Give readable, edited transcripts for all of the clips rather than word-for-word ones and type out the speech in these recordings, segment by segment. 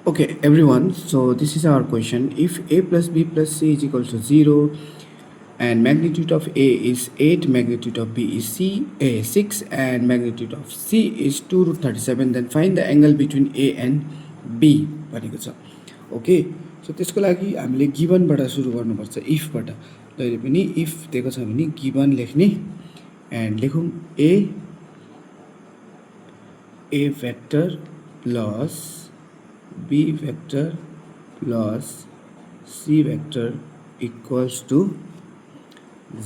Okay, everyone. So this is our question. If a plus b plus c is equal to 0 and magnitude of a is 8, magnitude of b is 6 and magnitude of c is 2 root 37, then find the angle between a and b भनेको छ. Okay, so त्यसको लागि हामीले गिभनबाट सुरु गर्नुपर्छ, इफबाट. जहिले पनि if दिएको छ भने गिभन लेख्ने एन्ड लेखौँ a vector plus b vector plus c vector equals to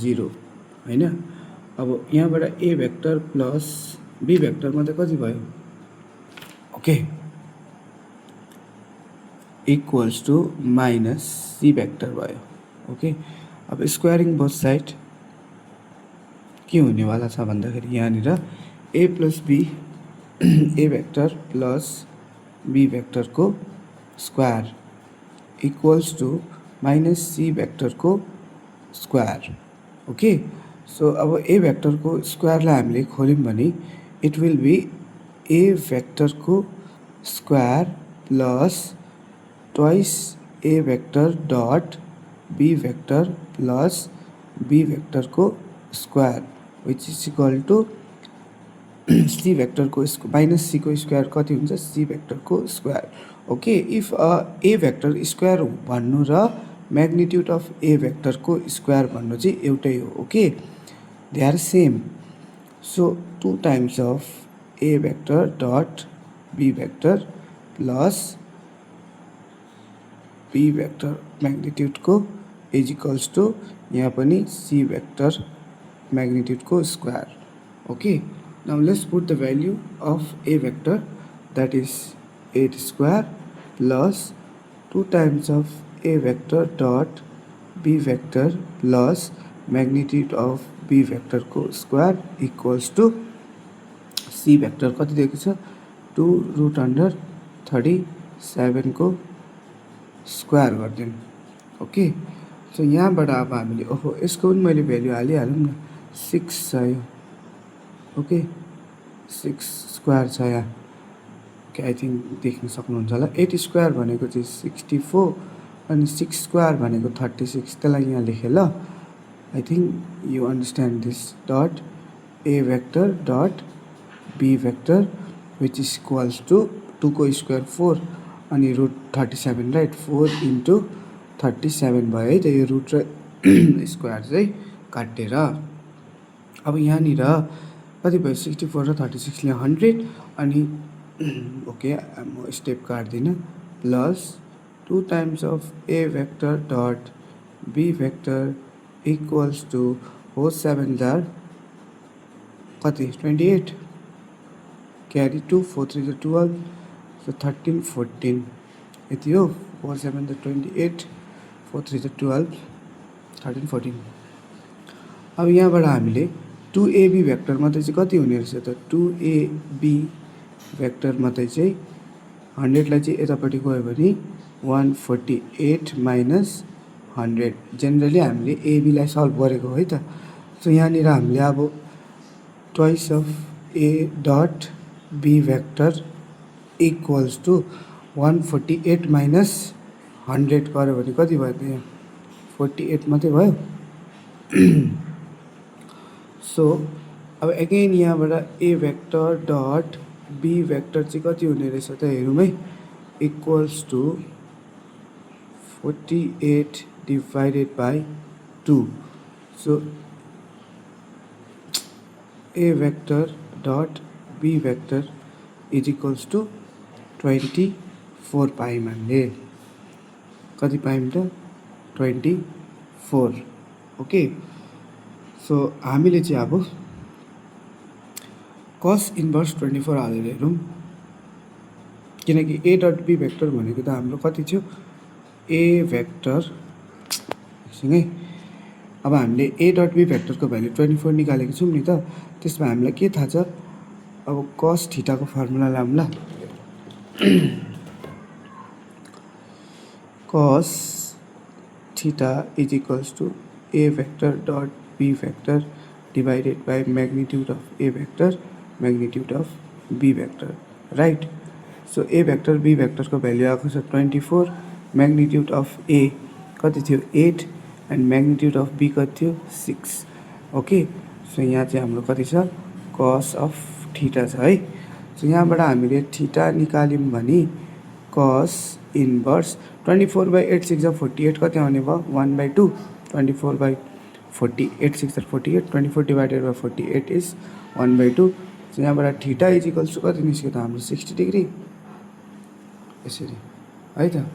0 हैन. अब यहाँबाट a vector plus b vector मा त कति भयो? Okay, equals to minus c vector भयो. ओके, अब स्क्वायरिङ बोथ साइड के हुनेवाला छ भन्दाखेरि यहाँनिर a plus b a vector plus b vector को square equals to minus c vector को स्क्वायर. ओके, सो अब a vector को स्क्वायरलाई हामीले खोल्यौं भने it will be a vector को square plus twice a vector dot b vector plus b vector को square which is equal to c vector को माइनस c को स्क्वायर कति हुन्छ? c vector को square. Okay, if a vector square भन्नु र magnitude of a vector को square भन्नु चाहिँ एउटै हो. Okay, they are same. So 2 times of a vector dot b vector plus b vector magnitude को इज इक्वल्स टू यहाँ पनि c vector म्याग्निट्युड को square. Okay, now let's put the value of a vector, that is 8 square plus 2 times of a vector dot b vector plus magnitude of b vector को square equals to c vector कति दिएको छ? 2 root under 37 को square गरिदिउँ. Okay, so यहाँबाट अब हामीले ओहो यसको पनि मैले भ्यालु हालिहालौँ न. 6 छ यो. ओके, 6 स्क्वायर छ यहाँ. ओके, आई थिंक देख्न सक्नुहुन्छ होला. 8 स्क्वायर भनेको चाहिँ 64 अनि 6 स्क्वायर भनेको 36. त्यसलाई यहाँ लेखेँ ल. I think you understand this. Dot A vector dot B vector which is equals to 2 को स्क्वायर 4 अनि रुट 37, राइट. 4 into 37 भयो है त. यो रुट र स्क्वायर चाहिँ काटेर अब यहाँनिर कति भयो? 64 र 36 ले 100 अनि ओके म स्टेप काट्दिनँ. Plus 2 times of a vector dot b vector equals to हो 7 जार कति? 28 क्यारी 2 4 3 12 सो 13 14 यति हो. 4 7 28 4 3 12 13 14. अब यहाँबाट हामीले 2ab भेक्टर मात्रै चाहिँ कति हुने रहेछ त? 2ab भेक्टर मात्रै चाहिँ 100 लाई चाहिँ यतापट्टि गयो भने 148 माइनस 100. जेनरली हामीले ab लाई सल्भ गरेको है त. सो यहाँनिर हामीले अब ट्वाइस अफ a डट b vector equals to 148 minus 100 गऱ्यो भने कति भयो त? यहाँ 48 मात्रै भयो. सो अब अगेन यहाँबाट a vector dot b vector चाहिँ कति हुने रहेछ त हेरौँ है. Equals to 48 divided by 2. So a vector dot b vector is equals to 24 पायौँ हामीले. कति पायौँ त? 24. ओके, सो हामीले चाहिँ अब कस इन्भर्स 24 हालेर हेरौँ. किनकि a डट b भेक्टर भनेको त हाम्रो कति थियो? a भेक्टर सँगै अब हामीले a डट b भेक्टरको भ्यालु 24 निकालेको छौँ नि त. त्यसमा हामीलाई के थाहा छ? अब कस थीटाको फर्मुला लाऊँ ल. cos theta is equals to a vector dot b vector divided by magnitude of a vector magnitude of b vector, right. So A vector B भेक्टरको भ्याल्यु आएको छ 24, म्याग्निट्युड अफ ए कति थियो 8 एन्ड म्याग्निट्युड अफ बी कति थियो 6। Okay, so यहाँ चाहिँ हाम्रो कति छ कस अफ थीटा छ है। सो यहाँबाट हामीले थीटा निकाल्यौँ भने कस इन्भर्स 24/8 6 48 कति आउने भयो 1/2। 24/48 6 48, 24 डिवाइडेड बाई 48 इज 1/2। सो यहाँबाट थीटा इज इक्वल्स टु कति निस्क्यो त हाम्रो 60 डिग्री, यसरी है त।